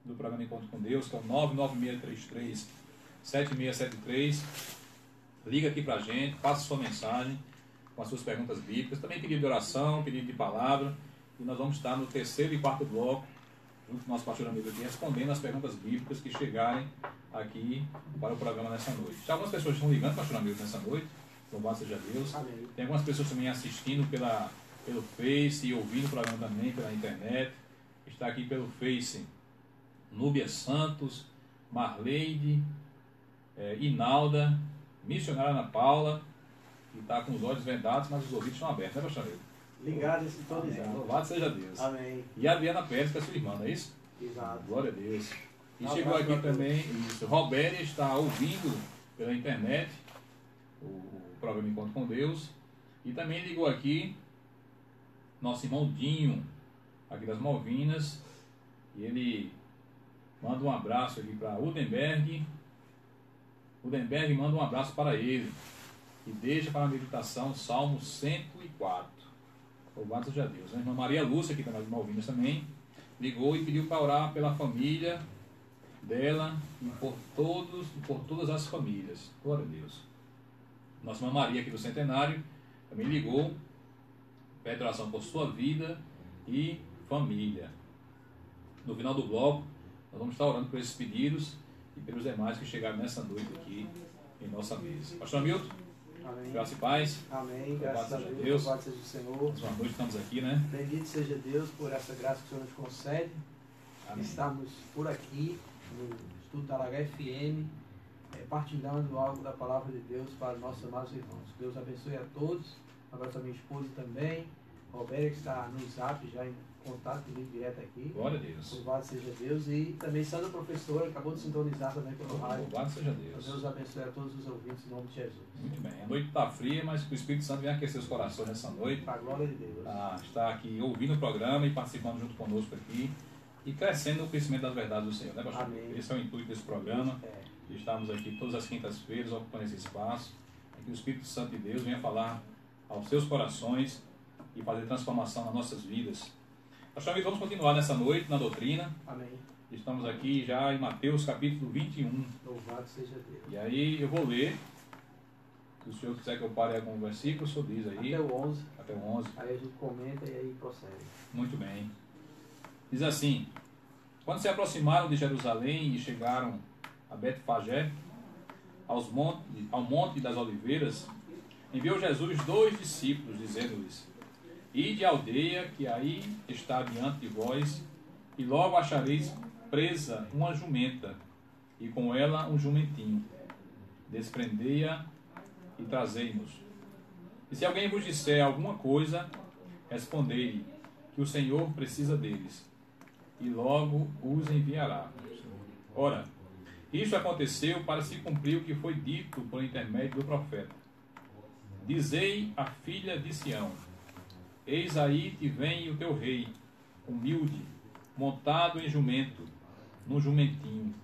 do programa Encontro com Deus, que é o 99633-7673. Liga aqui pra gente, passa sua mensagem com as suas perguntas bíblicas, também pedido de oração, pedido de palavra, e nós vamos estar no terceiro e quarto bloco, junto com o nosso pastor amigo aqui, respondendo as perguntas bíblicas que chegarem aqui para o programa nessa noite. Já algumas pessoas estão ligando, pastor amigo, nessa noite, louvado seja Deus. Amém. Tem algumas pessoas também assistindo pelo Face e ouvindo o programa também pela internet. Está aqui pelo Face Núbia Santos, Marleide, Inalda, missionária Ana Paula, que está com os olhos vendados, mas os ouvidos estão abertos, né, pastor amigo? Ligado e sintonizado. Louvado seja Deus. Amém. E a Adriana Pérez, que é sua irmã, não é isso? Exato. Glória a Deus. E Um chegou abraço aqui pra também, isso, Robéria está ouvindo pela internet o programa Encontro com Deus. E também ligou aqui nosso irmão Dinho, aqui das Malvinas. E ele manda um abraço aqui para Udenberg. Udenberg manda um abraço para ele. E deixa para a meditação Salmo 104. Louvado seja Deus. A irmã Maria Lúcia, aqui das Malvinas também, ligou e pediu para orar pela família dela e por todas as famílias. Glória a Deus. Nossa irmã Maria, aqui do Centenário, também ligou, pede oração por sua vida e família. No final do bloco, nós vamos estar orando por esses pedidos e pelos demais que chegaram nessa noite aqui em nossa mesa. Pastor Hamilton, Amém. graça e paz. Amém. Graças a Deus. Deus. Louvado seja o Senhor. Mais uma noite estamos aqui, né? Bendito seja Deus por essa graça que o Senhor nos concede. Amém. Estamos por aqui no Estudo da HFM, partilhando algo da palavra de Deus para os nossos amados irmãos. Deus abençoe a todos. Um abraço a minha esposa também. Roberta, que está no Zap, já em contato comigo direto aqui. Glória a Deus. Louvado seja Deus. E também Sandra, professora, acabou de sintonizar também pelo rádio. Louvado seja Deus. Deus abençoe a todos os ouvintes em nome de Jesus. Muito bem. A noite está fria, mas que o Espírito Santo venha aquecer os corações nessa noite. Para a glória de Deus. Está aqui ouvindo o programa e participando junto conosco aqui. E crescendo no conhecimento das verdades do Senhor, né, pastor? Amém. Esse é o intuito desse programa. É. Estamos aqui todas as quintas-feiras ocupando esse espaço. É que o Espírito Santo de Deus venha falar aos seus corações e fazer transformação nas nossas vidas. Pastor amigo, vamos continuar nessa noite na doutrina. Amém. Estamos aqui já em Mateus capítulo 21. Louvado seja Deus. E aí eu vou ler. Se o senhor quiser que eu pare algum versículo, o senhor diz aí. Até o 11. Até o 11. Aí a gente comenta e aí prossegue. Muito bem. Diz assim: quando se aproximaram de Jerusalém e chegaram a Betfagé, ao Monte das Oliveiras, enviou Jesus 2 discípulos, dizendo-lhes: ide à aldeia que aí está diante de vós, e logo achareis presa uma jumenta, e com ela um jumentinho. Desprendei-a e trazei-nos. E se alguém vos disser alguma coisa, respondei-lhe que o Senhor precisa deles, e logo os enviará. Ora, isto aconteceu para se cumprir o que foi dito por intermédio do profeta. Dizei à filha de Sião: eis aí te vem o teu rei, humilde, montado em jumento, num jumentinho,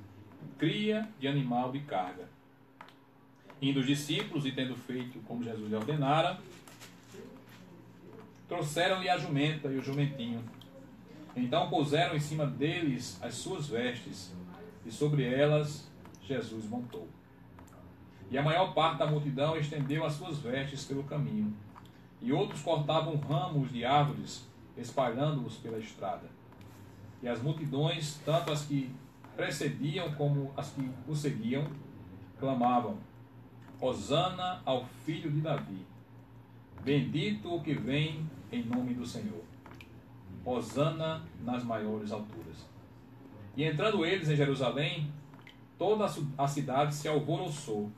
cria de animal de carga. Indo os discípulos, e tendo feito como Jesus lhe ordenara, trouxeram-lhe a jumenta e o jumentinho. Então puseram em cima deles as suas vestes, e sobre elas Jesus montou. E a maior parte da multidão estendeu as suas vestes pelo caminho, e outros cortavam ramos de árvores, espalhando-os pela estrada. E as multidões, tanto as que precediam como as que o seguiam, clamavam: Hosana ao filho de Davi. Bendito o que vem em nome do Senhor. Hosana nas maiores alturas. E entrando eles em Jerusalém, toda a cidade se alvoroçou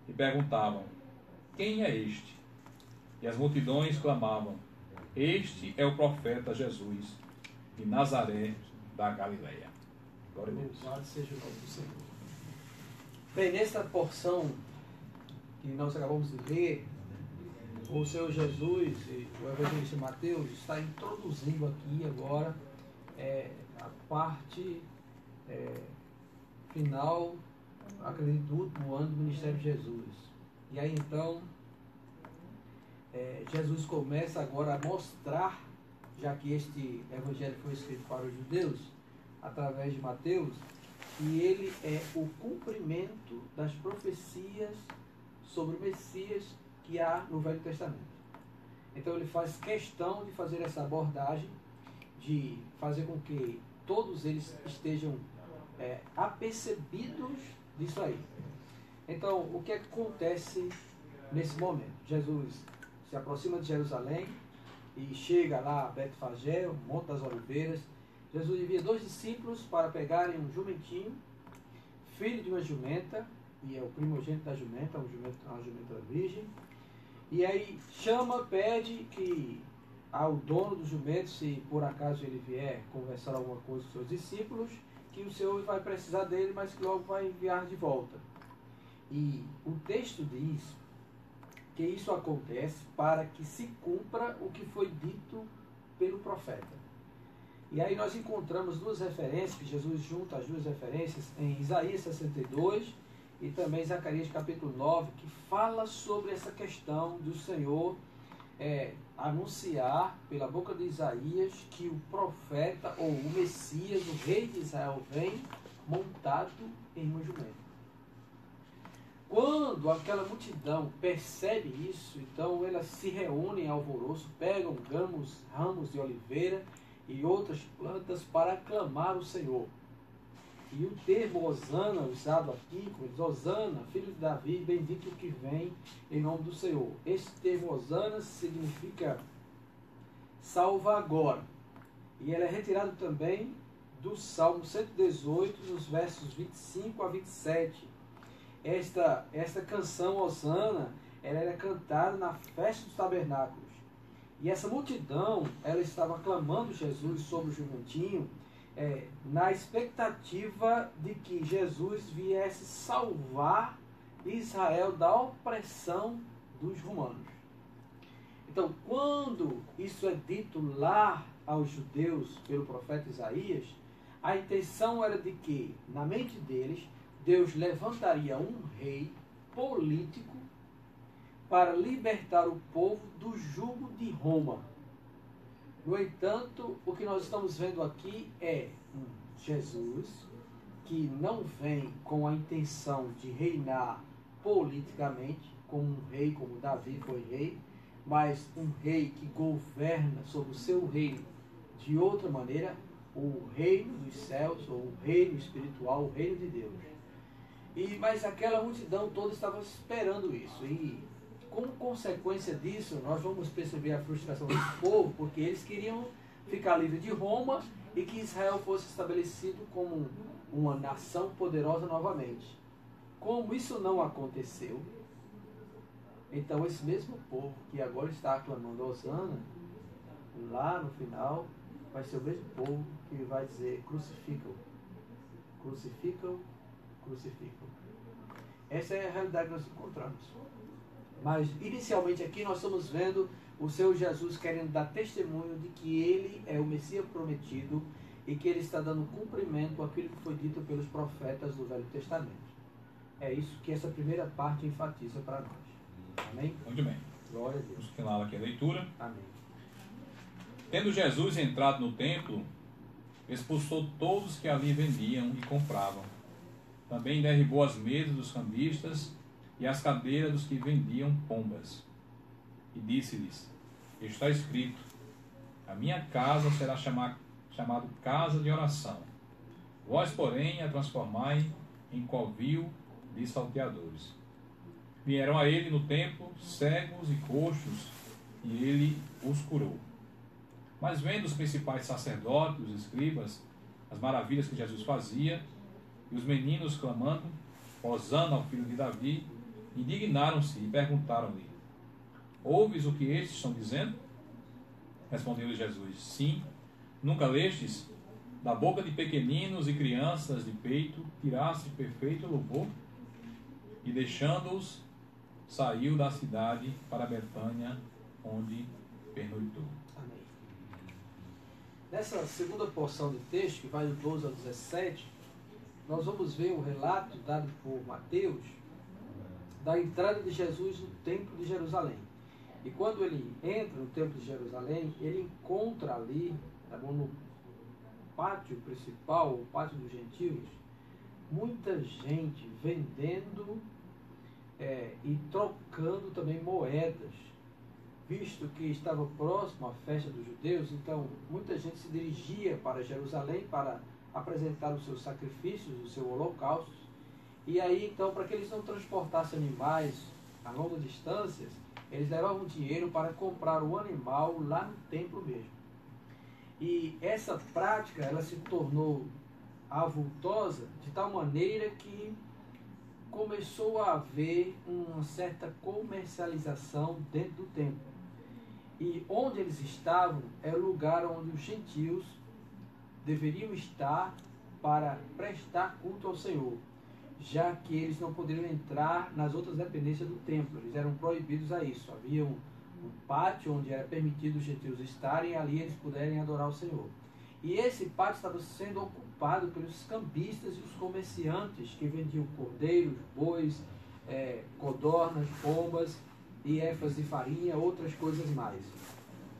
e perguntavam: quem é este? E as multidões clamavam: este é o profeta Jesus, de Nazaré da Galileia. Glória a Deus. Louvado seja o nome do Senhor. Bem, nesta porção que nós acabamos de ler, o Senhor Jesus e o evangelista Mateus está introduzindo aqui agora a parte final, acredito, do último ano do ministério de Jesus. E aí então Jesus começa agora a mostrar, já que este evangelho foi escrito para os judeus, através de Mateus, que ele é o cumprimento das profecias sobre o Messias que há no Velho Testamento. Então ele faz questão de fazer essa abordagem, de fazer com que todos eles estejam apercebidos disso aí. Então, o que acontece nesse momento? Jesus se aproxima de Jerusalém e chega lá a Betfagé, o Monte das Oliveiras. Jesus envia 2 discípulos para pegarem um jumentinho, filho de uma jumenta, e é o primogênito da jumenta, uma jumenta virgem. E aí chama, pede que ao dono do jumento, se por acaso ele vier conversar alguma coisa com seus discípulos, que o Senhor vai precisar dele, mas que logo vai enviar de volta. E o texto diz que isso acontece para que se cumpra o que foi dito pelo profeta. E aí nós encontramos 2 referências, que Jesus junta as 2 referências em Isaías 62 e também Zacarias capítulo 9, que fala sobre essa questão do Senhor anunciar pela boca de Isaías que o profeta ou o Messias, o rei de Israel, vem montado em uma jumenta. Quando aquela multidão percebe isso, então elas se reúnem em alvoroço, pegam ramos de oliveira e outras plantas para aclamar o Senhor. E o termo Hosana, usado aqui, como diz, Hosana, filho de Davi, bendito o que vem em nome do Senhor. Esse termo Hosana significa salva agora. E ele é retirado também do Salmo 118, nos versos 25 a 27. Esta canção Hosana, ela era cantada na festa dos tabernáculos. E essa multidão, ela estava aclamando Jesus sobre o jumentinho, na expectativa de que Jesus viesse salvar Israel da opressão dos romanos. Então, quando isso é dito lá aos judeus pelo profeta Isaías, a intenção era de que, na mente deles, Deus levantaria um rei político para libertar o povo do jugo de Roma. No entanto, o que nós estamos vendo aqui é Jesus que não vem com a intenção de reinar politicamente, como um rei, como Davi foi rei, mas um rei que governa sobre o seu reino de outra maneira, o reino dos céus, ou o reino espiritual, o reino de Deus. Mas aquela multidão toda estava esperando isso. E como consequência disso, nós vamos perceber a frustração do povo, porque eles queriam ficar livre de Roma e que Israel fosse estabelecido como uma nação poderosa novamente. Como isso não aconteceu, então esse mesmo povo que agora está aclamando Hosana, lá no final, vai ser o mesmo povo que vai dizer: crucificam, crucificam, crucificam. Essa é a realidade que nós encontramos. Mas, inicialmente aqui, nós estamos vendo o Senhor Jesus querendo dar testemunho de que Ele é o Messias prometido e que Ele está dando cumprimento àquilo que foi dito pelos profetas do Velho Testamento. É isso que essa primeira parte enfatiza para nós. Amém? Muito bem. Glória a Deus. Vamos continuar aqui a leitura. Amém. Tendo Jesus entrado no templo, expulsou todos que ali vendiam e compravam. Também derribou as mesas dos cambistas e as cadeiras dos que vendiam pombas. E disse-lhes: está escrito, a minha casa será chamado casa de oração. Vós, porém, a transformai em covil de salteadores. Vieram a ele no templo cegos e coxos, e ele os curou. Mas vendo os principais sacerdotes, os escribas, as maravilhas que Jesus fazia, e os meninos clamando, hosana ao filho de Davi, indignaram-se e perguntaram-lhe: ouves o que estes estão dizendo? Respondeu-lhe Jesus: sim. Nunca lestes? Da boca de pequeninos e crianças de peito tiraste perfeito louvor? E deixando-os, saiu da cidade para Betânia, onde pernoitou. Amém. Nessa segunda porção de texto, que vai do 12 ao 17, nós vamos ver um relato dado por Mateus da entrada de Jesus no templo de Jerusalém. E quando ele entra no templo de Jerusalém, ele encontra ali, tá bom, pátio principal, o pátio dos gentios, muita gente vendendo e trocando também moedas, visto que estava próximo à festa dos judeus. Então muita gente se dirigia para Jerusalém para apresentar os seus sacrifícios, o seu holocausto. E aí então, para que eles não transportassem animais a longas distâncias, eles levavam dinheiro para comprar o animal lá no templo mesmo. E essa prática, ela se tornou avultosa de tal maneira que começou a haver uma certa comercialização dentro do templo. E onde eles estavam era o lugar onde os gentios deveriam estar para prestar culto ao Senhor, já que eles não poderiam entrar nas outras dependências do templo, eles eram proibidos a isso. Havia um pátio onde era permitido os gentios estarem, e ali eles puderem adorar o Senhor. E esse pátio estava sendo ocupado pelos cambistas e os comerciantes que vendiam cordeiros, bois, codornas, pombas e éfas de farinha, outras coisas mais.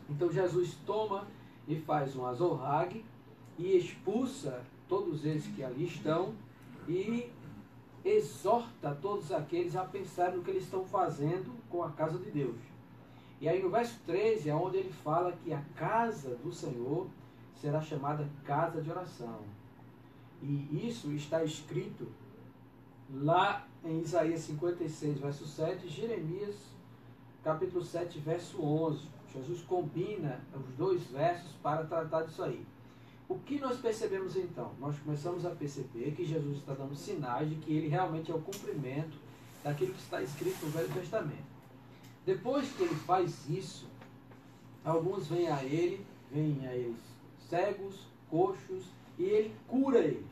Então Jesus toma e faz um azorrague e expulsa todos eles que ali estão e exorta todos aqueles a pensar no que eles estão fazendo com a casa de Deus. E aí no verso 13 é onde ele fala que a casa do Senhor será chamada casa de oração. E isso está escrito lá em Isaías 56, verso 7, Jeremias capítulo 7, verso 11. Jesus combina os dois versos para tratar disso aí. O que nós percebemos então? Nós começamos a perceber que Jesus está dando sinais de que ele realmente é o cumprimento daquilo que está escrito no Velho Testamento. Depois que ele faz isso, alguns vêm a eles cegos, coxos, e ele cura eles,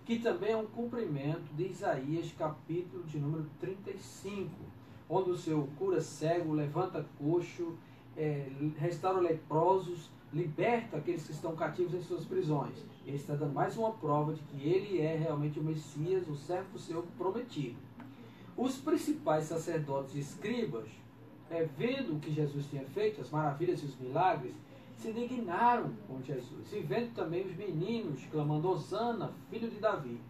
que também é um cumprimento de Isaías capítulo de número 35, onde o Senhor cura cego, levanta coxo, restaura leprosos, liberta aqueles que estão cativos em suas prisões. Ele está dando mais uma prova de que ele é realmente o Messias, o servo do Senhor prometido. Os principais sacerdotes e escribas, vendo o que Jesus tinha feito, as maravilhas e os milagres, se indignaram com Jesus, e vendo também os meninos clamando: Hosana, filho de Davi.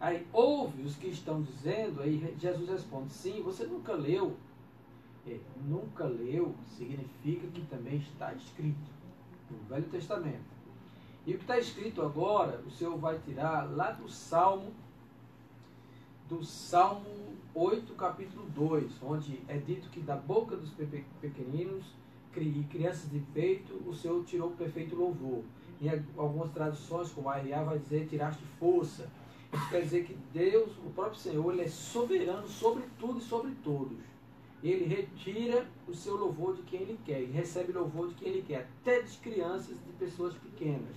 Aí ouve os que estão dizendo, aí Jesus responde: sim, você nunca leu. Nunca leu significa que também está escrito no Velho Testamento. E o que está escrito agora, o Senhor vai tirar lá do Salmo 8, capítulo 2, onde é dito que da boca dos pequeninos e crianças de peito, o Senhor tirou perfeito louvor. Em algumas traduções, como a R.A. vai dizer, tiraste força. Isso quer dizer que Deus, o próprio Senhor, ele é soberano sobre tudo e sobre todos. Ele retira o seu louvor de quem ele quer, e recebe louvor de quem ele quer, até de crianças, de pessoas pequenas.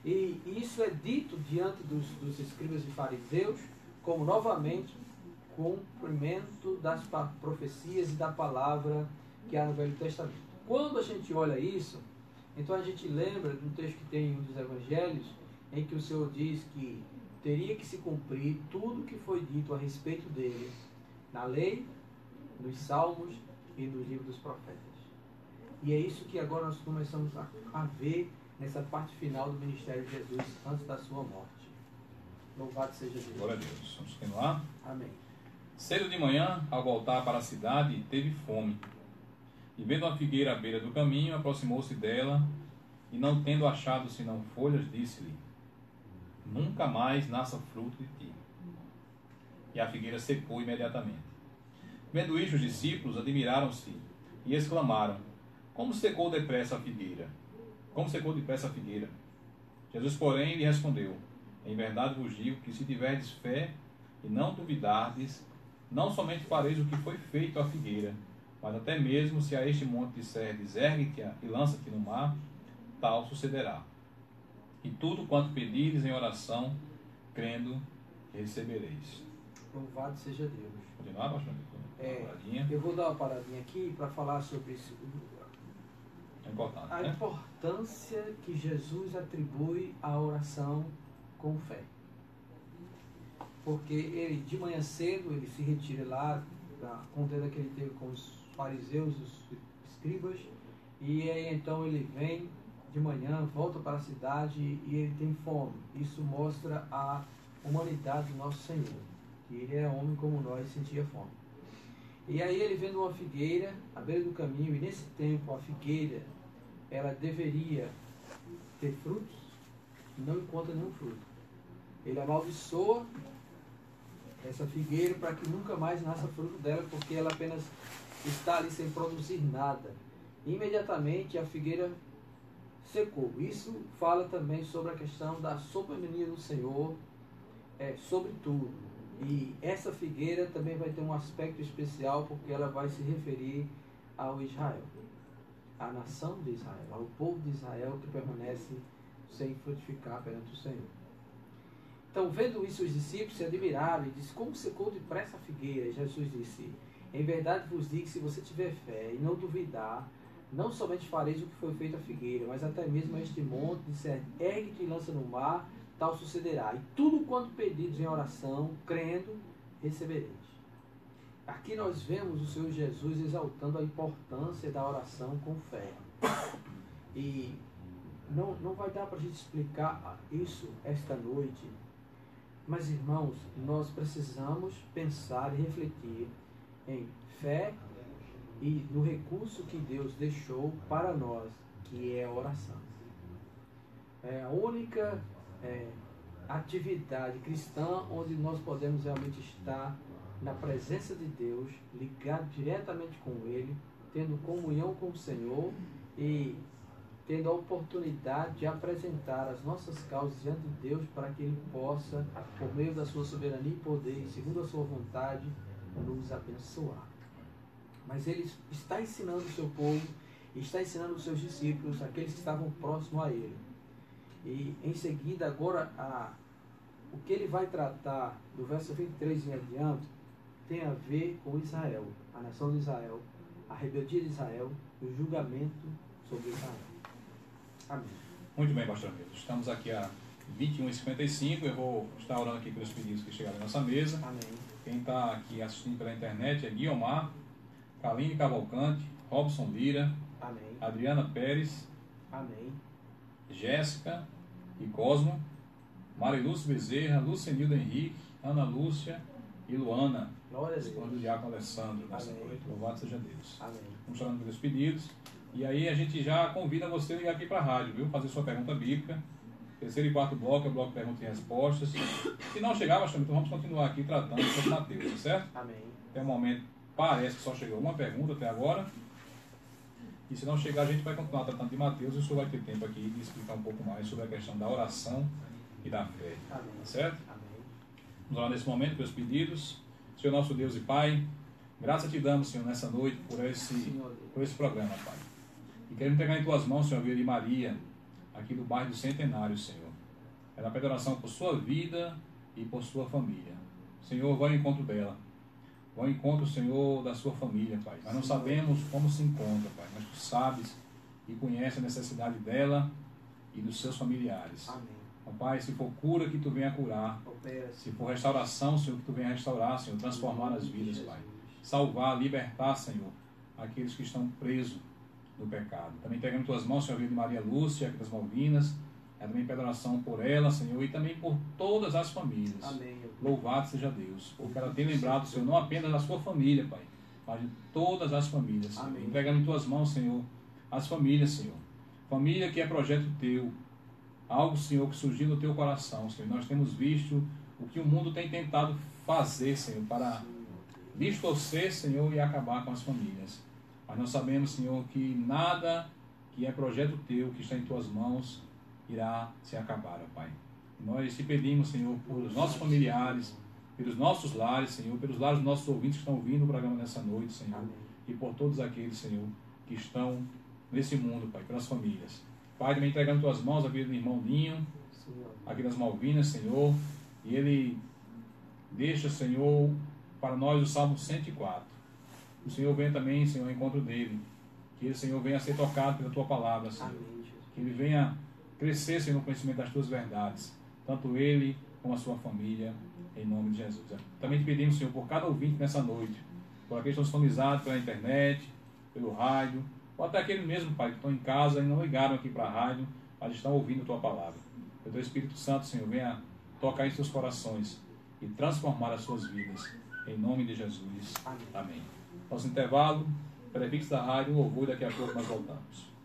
E isso é dito diante dos escribas e fariseus, como novamente cumprimento das profecias e da palavra que há no Velho Testamento. Quando a gente olha isso, então a gente lembra de um texto que tem em um dos evangelhos, em que o Senhor diz que teria que se cumprir tudo o que foi dito a respeito dele na lei, nos salmos e no livro dos profetas. E é isso que agora nós começamos a ver nessa parte final do ministério de Jesus antes da sua morte. Louvado seja Deus. Glória a Deus. Vamos continuar? Amém. Cedo de manhã, ao voltar para a cidade, teve fome. E vendo uma figueira à beira do caminho, aproximou-se dela, e não tendo achado senão folhas, disse-lhe: nunca mais nasça fruto de ti. E a figueira secou imediatamente. Vendo isto, os discípulos admiraram-se e exclamaram: como secou depressa a figueira? Como secou depressa a figueira? Jesus, porém, lhe respondeu: em verdade vos digo que se tiverdes fé e não duvidardes, não somente fareis o que foi feito à figueira, mas até mesmo se a este monte disserdes: ergue-te e lança-te no mar, tal sucederá. E tudo quanto pedires em oração, crendo, recebereis. Louvado seja Deus. Continuar, pastor? Eu vou dar uma paradinha aqui para falar sobre isso. É importante, a importância que Jesus atribui à oração com fé. Porque ele, de manhã cedo, ele se retira lá da contenda que ele teve com os fariseus, os escribas, e aí então ele vem de manhã, volta para a cidade e ele tem fome. Isso mostra a humanidade do nosso Senhor, que ele era homem como nós e sentia fome. E aí ele vendo uma figueira à beira do caminho, e nesse tempo a figueira, ela deveria ter frutos, e não encontra nenhum fruto. Ele amaldiçoa essa figueira para que nunca mais nasça fruto dela, porque ela apenas está ali sem produzir nada. Imediatamente a figueira secou. Isso fala também sobre a questão da soberania do Senhor sobre tudo. E essa figueira também vai ter um aspecto especial, porque ela vai se referir ao Israel, à nação de Israel, ao povo de Israel que permanece sem frutificar perante o Senhor. Então, vendo isso, os discípulos se admiraram e disseram: como secou depressa a figueira? E Jesus disse: em verdade vos digo, se você tiver fé e não duvidar, não somente fareis o que foi feito à figueira, mas até mesmo a este monte, disser: ergue-te e lança no mar, tal sucederá. E tudo quanto pedidos em oração, crendo, recebereis. Aqui nós vemos o Senhor Jesus exaltando a importância da oração com fé. E não vai dar para a gente explicar isso esta noite, mas, irmãos, nós precisamos pensar e refletir em fé e no recurso que Deus deixou para nós, que é a oração. É a única atividade cristã onde nós podemos realmente estar na presença de Deus, ligado diretamente com Ele, tendo comunhão com o Senhor e tendo a oportunidade de apresentar as nossas causas diante de Deus, para que Ele possa, por meio da sua soberania e poder, e segundo a sua vontade, nos abençoar. Mas Ele está ensinando o seu povo, está ensinando os seus discípulos, aqueles que estavam próximos a Ele. E em seguida, agora, o que Ele vai tratar do verso 23 em adiante, tem a ver com Israel, a nação de Israel, a rebeldia de Israel e o julgamento sobre Israel. Amém. Muito bem, pastor Milton. Estamos aqui a 21h55. Eu vou estar orando aqui pelos pedidos que chegaram à nossa mesa. Amém. Quem está aqui assistindo pela internet é Guiomar, Kaline Cavalcante, Robson Lira, Amém. Adriana Pérez, Amém. Jéssica e Cosmo, Marilúcio Bezerra, Lucenilda Henrique, Ana Lúcia e Luana. Glória a Deus. Esposa do diácono Alessandro nessa Amém. noite. Louvado seja Deus. Amém. Vamos orando pelos pedidos. E aí a gente já convida você a ligar aqui para a rádio, viu? Fazer sua pergunta bíblica. Terceiro e quarto bloco é o bloco de perguntas e respostas. Se não chegar, pastor, então vamos continuar aqui tratando sobre Mateus, tá certo? Amém. Até o momento parece que só chegou uma pergunta até agora. E se não chegar, a gente vai continuar tratando de Mateus e o senhor vai ter tempo aqui de explicar um pouco mais sobre a questão da oração e da fé. Amém. Tá certo? Amém. Vamos orar nesse momento pelos pedidos. Senhor nosso Deus e Pai, graças te damos, Senhor, nessa noite por esse programa, Pai. E queremos entregar em tuas mãos, Senhor, a vida de Maria, aqui do bairro do Centenário, Senhor. Ela pede oração por sua vida e por sua família. Senhor, vai ao encontro dela. Vai ao encontro, Senhor, da sua família, Pai. Nós não sabemos como se encontra, Pai, mas tu sabes e conheces a necessidade dela e dos seus familiares. Amém. Ó Pai, se for cura, que tu venha curar. Se for restauração, Senhor, que tu venha restaurar, Senhor, transformar as vidas, Pai. Salvar, libertar, Senhor, aqueles que estão presos no pecado. Também pegamos em tuas mãos, Senhor, a vida de Maria Lúcia, aqui das Malvinas. Eu também peço oração por ela, Senhor, e também por todas as famílias. Amém. Louvado seja Deus, porque ela tem lembrado, Senhor, não apenas da sua família, Pai, mas de todas as famílias, Senhor. Amém. Entregando em tuas mãos, Senhor, as famílias, Senhor. Família que é projeto teu. Algo, Senhor, que surgiu no teu coração, Senhor. Nós temos visto o que o mundo tem tentado fazer, Senhor, para distorcer, Senhor, e acabar com as famílias. Mas nós sabemos, Senhor, que nada que é projeto teu, que está em tuas mãos, irá se acabar, ó Pai. Nós te pedimos, Senhor, pelos nossos familiares, pelos nossos lares, Senhor, pelos lares dos nossos ouvintes que estão ouvindo o programa nessa noite, Senhor. Amém. E por todos aqueles, Senhor, que estão nesse mundo, Pai, pelas famílias. Pai, também entregando em tuas mãos a vida do irmão Ninho, aqui das Malvinas, Senhor. E ele deixa, Senhor, para nós o Salmo 104. O Senhor venha também, Senhor, ao encontro dele. Que ele, Senhor, venha a ser tocado pela tua palavra, Senhor. Amém, Jesus. Que ele venha crescer, Senhor, no conhecimento das tuas verdades. Tanto ele como a sua família, em nome de Jesus. Também te pedimos, Senhor, por cada ouvinte nessa noite, por aqueles que estão sintonizados pela internet, pelo rádio, ou até aquele mesmo, Pai, que estão em casa e não ligaram aqui para a rádio, mas estão ouvindo a Tua palavra. Que o Teu Espírito Santo, Senhor, venha tocar em seus corações e transformar as suas vidas. Em nome de Jesus. Amém. Nosso intervalo, prefixo da rádio, um louvor, daqui a pouco nós voltamos.